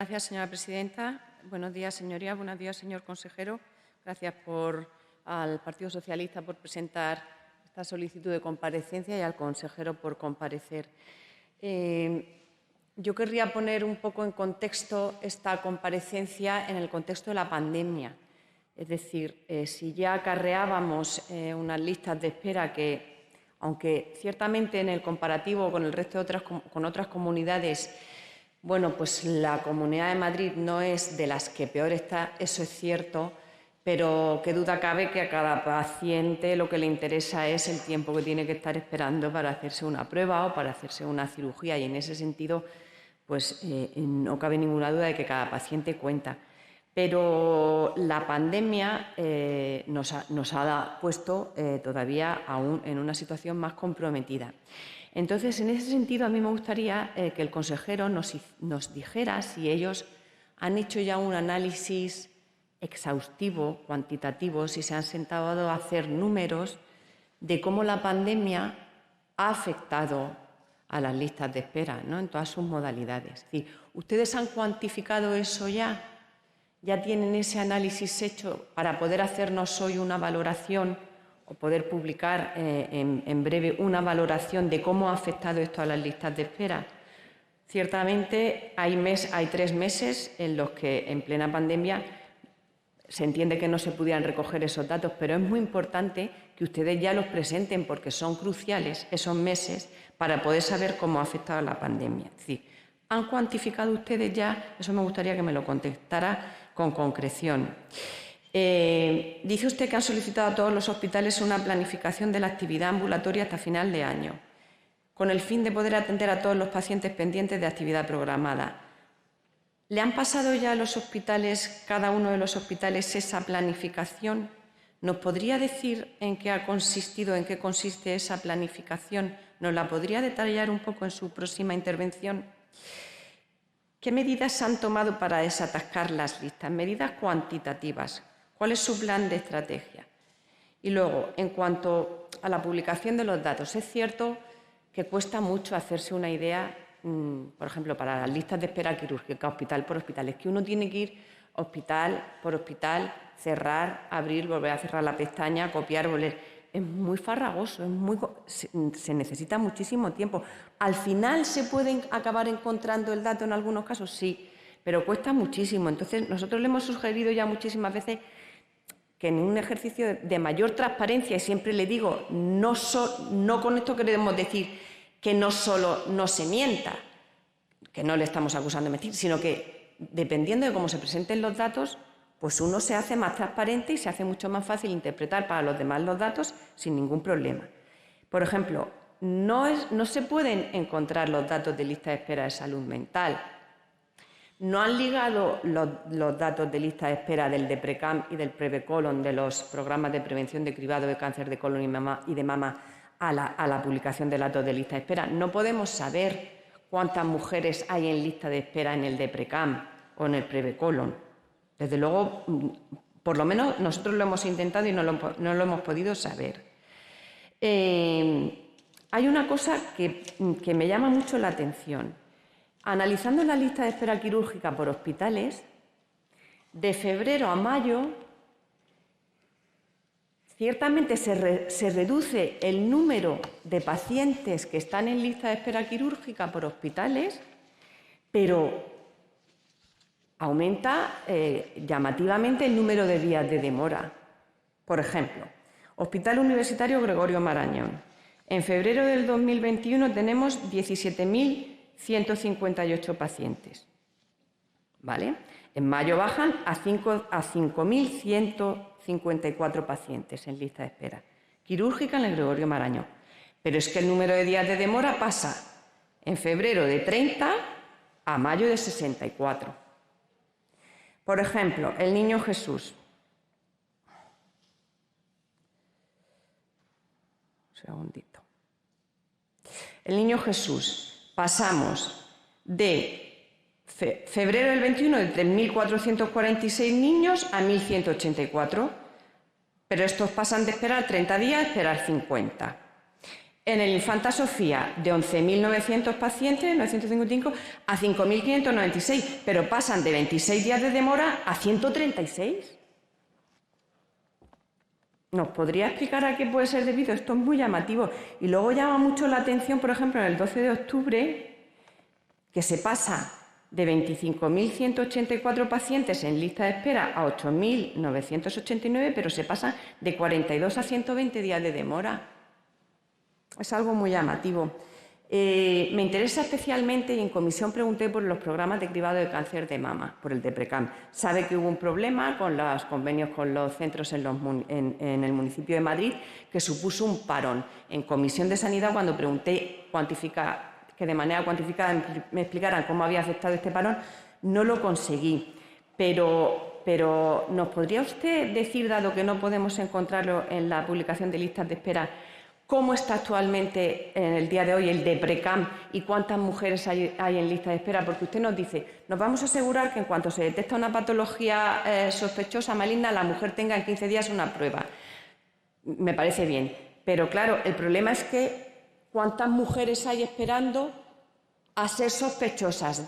Gracias, señora presidenta. Buenos días, señorías. Buenos días, señor consejero. Gracias al Partido Socialista por presentar esta solicitud de comparecencia y al consejero por comparecer. Yo querría poner un poco en contexto esta comparecencia en el contexto de la pandemia. Es decir, si ya acarreábamos unas listas de espera que, aunque ciertamente en el comparativo con el resto de otras comunidades, bueno, pues la Comunidad de Madrid no es de las que peor está, eso es cierto, pero qué duda cabe que a cada paciente lo que le interesa es el tiempo que tiene que estar esperando para hacerse una prueba o para hacerse una cirugía, y en ese sentido pues no cabe ninguna duda de que cada paciente cuenta. Pero la pandemia nos ha puesto todavía aún en una situación más comprometida. Entonces, en ese sentido, a mí me gustaría que el consejero nos dijera si ellos han hecho ya un análisis exhaustivo, cuantitativo, si se han sentado a hacer números de cómo la pandemia ha afectado a las listas de espera, ¿no?, en todas sus modalidades. Es decir, ¿ustedes han cuantificado eso ya? ¿Ya tienen ese análisis hecho para poder hacernos hoy una valoración o poder publicar en breve una valoración de cómo ha afectado esto a las listas de espera? Ciertamente hay 3 meses en los que en plena pandemia se entiende que no se pudieran recoger esos datos, pero es muy importante que ustedes ya los presenten porque son cruciales esos meses para poder saber cómo ha afectado la pandemia. Es decir, ¿han cuantificado ustedes ya? Eso me gustaría que me lo contestara con concreción. Dice usted que han solicitado a todos los hospitales una planificación de la actividad ambulatoria hasta final de año, con el fin de poder atender a todos los pacientes pendientes de actividad programada. ¿Le han pasado ya a los hospitales, cada uno de los hospitales, esa planificación? ¿Nos podría decir en qué ha consistido, en qué consiste esa planificación? ¿Nos la podría detallar un poco en su próxima intervención? ¿Qué medidas se han tomado para desatascar las listas? Medidas cuantitativas. ¿Cuál es su plan de estrategia? Y luego, en cuanto a la publicación de los datos, es cierto que cuesta mucho hacerse una idea, por ejemplo, para las listas de espera quirúrgica, hospital por hospital. Es que uno tiene que ir hospital por hospital, cerrar, abrir, volver a cerrar la pestaña, copiar, volver. Es muy farragoso, se necesita muchísimo tiempo. ¿Al final se pueden acabar encontrando el dato en algunos casos? Sí, pero cuesta muchísimo. Entonces, nosotros le hemos sugerido ya muchísimas veces que en un ejercicio de mayor transparencia, y siempre le digo, no con esto queremos decir que no solo no se mienta, que no le estamos acusando de mentir, sino que dependiendo de cómo se presenten los datos, pues uno se hace más transparente y se hace mucho más fácil interpretar para los demás los datos sin ningún problema. Por ejemplo, no se pueden encontrar los datos de lista de espera de salud mental. No han ligado los datos de lista de espera del DEPRECAM y del PREVECOLON, de los programas de prevención de cribado de cáncer de colon y de mama, a la publicación de datos de lista de espera. No podemos saber cuántas mujeres hay en lista de espera en el DEPRECAM o en el PREVECOLON. Desde luego, por lo menos nosotros lo hemos intentado y no lo hemos podido saber. Hay una cosa que me llama mucho la atención. Analizando la lista de espera quirúrgica por hospitales, de febrero a mayo, ciertamente se reduce el número de pacientes que están en lista de espera quirúrgica por hospitales, pero aumenta llamativamente el número de días de demora. Por ejemplo, Hospital Universitario Gregorio Marañón. En febrero del 2021 tenemos 17.158 pacientes. ¿Vale? En mayo bajan a 5.154 pacientes en lista de espera quirúrgica en el Gregorio Marañón. Pero es que el número de días de demora pasa en febrero de 30 a mayo de 64. Por ejemplo, el Niño Jesús. Un segundito. El Niño Jesús, pasamos de febrero del 21 de 1.446 niños a 1.184, pero estos pasan de esperar 30 días a esperar 50. En el Infanta Sofía, de 11.900 pacientes, 955, a 5.596, pero pasan de 26 días de demora a 136. ¿Nos podría explicar a qué puede ser debido? Esto es muy llamativo. Y luego llama mucho la atención, por ejemplo, en el 12 de octubre, que se pasa de 25.184 pacientes en lista de espera a 8.989, pero se pasa de 42 a 120 días de demora. Es algo muy llamativo. Me interesa especialmente, y en comisión pregunté por los programas de cribado de cáncer de mama, por el DEPRECAM. Sabe que hubo un problema con los convenios con los centros en el municipio de Madrid, que supuso un parón. En comisión de sanidad, cuando pregunté que de manera cuantificada me explicaran cómo había afectado este parón, no lo conseguí. Pero ¿nos podría usted decir, dado que no podemos encontrarlo en la publicación de listas de espera, cómo está actualmente en el día de hoy el DEPRECAM y cuántas mujeres hay en lista de espera? Porque usted nos dice, nos vamos a asegurar que en cuanto se detecta una patología sospechosa, maligna, la mujer tenga en 15 días una prueba. Me parece bien, pero claro, el problema es que cuántas mujeres hay esperando a ser sospechosas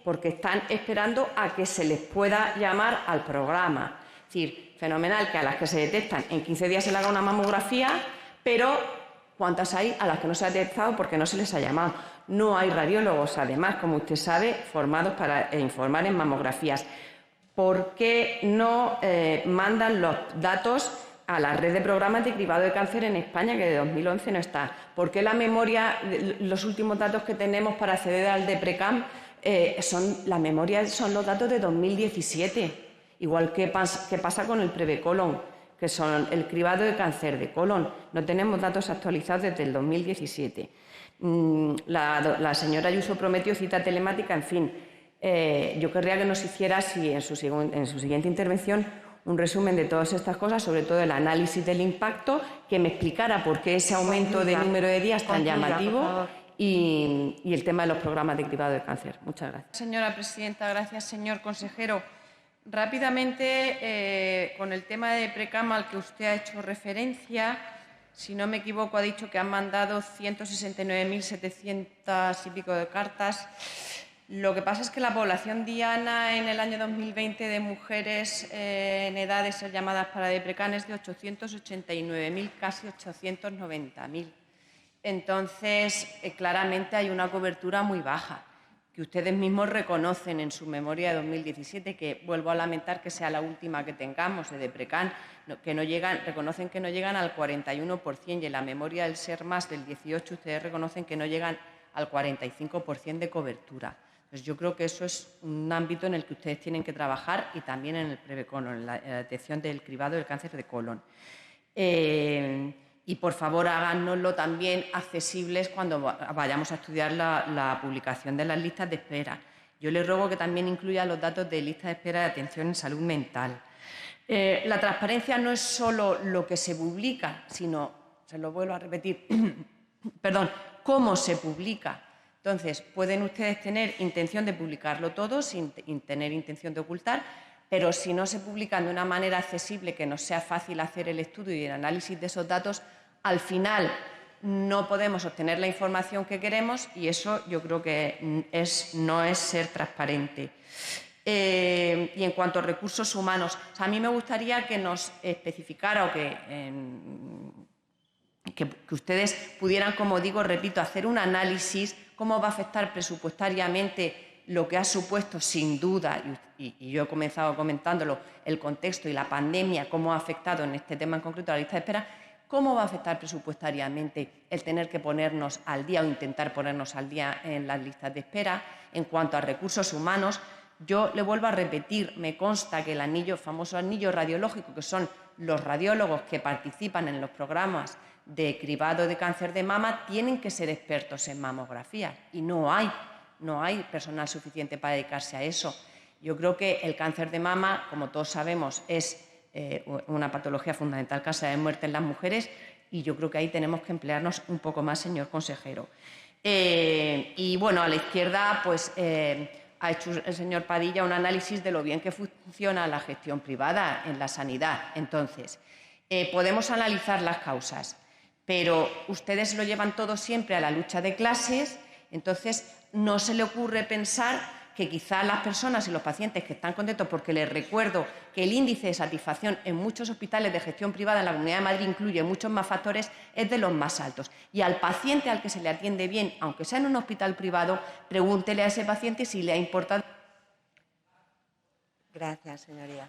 porque están esperando a que se les pueda llamar al programa. Es decir, fenomenal que a las que se detectan en 15 días se le haga una mamografía, pero ¿cuántas hay a las que no se ha detectado porque no se les ha llamado? No hay radiólogos, además, como usted sabe, formados para informar en mamografías. ¿Por qué no mandan los datos a la red de programas de cribado de cáncer en España, que de 2011 no está? ¿Por qué la memoria, los últimos datos que tenemos para acceder al DEPRECAM son los datos de 2017? Igual que pasa con el Prevecolon, que son el cribado de cáncer de colon. No tenemos datos actualizados desde el 2017. La señora Ayuso prometió cita telemática, en fin. Yo querría que nos hiciera, en su siguiente intervención, un resumen de todas estas cosas, sobre todo el análisis del impacto, que me explicara por qué ese aumento de número de días tan llamativo y el tema de los programas de cribado de cáncer. Muchas gracias. Señora presidenta, gracias, señor consejero. Rápidamente, con el tema de DEPRECAM al que usted ha hecho referencia, si no me equivoco, ha dicho que han mandado 169.700 y pico de cartas. Lo que pasa es que la población diana en el año 2020 de mujeres en edad de ser llamadas para DEPRECAM es de 889.000, casi 890.000. Entonces, claramente hay una cobertura muy baja, que ustedes mismos reconocen en su memoria de 2017, que vuelvo a lamentar que sea la última que tengamos de DEPRECAM, reconocen que no llegan al 41%, y en la memoria del SERMAS del 18 ustedes reconocen que no llegan al 45% de cobertura. Pues yo creo que eso es un ámbito en el que ustedes tienen que trabajar, y también en el Prevecolon, en la detección del cribado del cáncer de colon. Y, por favor, háganoslo también accesibles cuando vayamos a estudiar la publicación de las listas de espera. Yo les ruego que también incluya los datos de lista de espera de atención en salud mental. La transparencia no es solo lo que se publica, sino, se lo vuelvo a repetir, perdón, cómo se publica. Entonces, pueden ustedes tener intención de publicarlo todo sin tener intención de ocultar, pero si no se publican de una manera accesible, que nos sea fácil hacer el estudio y el análisis de esos datos, al final no podemos obtener la información que queremos, y eso yo creo que no es ser transparente. Y en cuanto a recursos humanos, a mí me gustaría que nos especificara o que ustedes pudieran, como digo, repito, hacer un análisis, cómo va a afectar presupuestariamente lo que ha supuesto, sin duda, y yo he comenzado comentándolo, el contexto y la pandemia, cómo ha afectado en este tema en concreto a la lista de espera. ¿Cómo va a afectar presupuestariamente el tener que ponernos al día o intentar ponernos al día en las listas de espera? En cuanto a recursos humanos, yo le vuelvo a repetir, me consta que el famoso anillo radiológico, que son los radiólogos que participan en los programas de cribado de cáncer de mama, tienen que ser expertos en mamografía, y no hay personal suficiente para dedicarse a eso. Yo creo que el cáncer de mama, como todos sabemos, es una patología fundamental, causa de muerte en las mujeres, y yo creo que ahí tenemos que emplearnos un poco más, señor consejero. Y bueno, a la izquierda pues ha hecho el señor Padilla un análisis de lo bien que funciona la gestión privada en la sanidad. Entonces, podemos analizar las causas, pero ustedes lo llevan todo siempre a la lucha de clases, entonces no se le ocurre pensar que quizás las personas y los pacientes que están contentos, porque les recuerdo que el índice de satisfacción en muchos hospitales de gestión privada en la Comunidad de Madrid incluye muchos más factores, es de los más altos. Y al paciente al que se le atiende bien, aunque sea en un hospital privado, pregúntele a ese paciente si le ha importado. Gracias, señoría.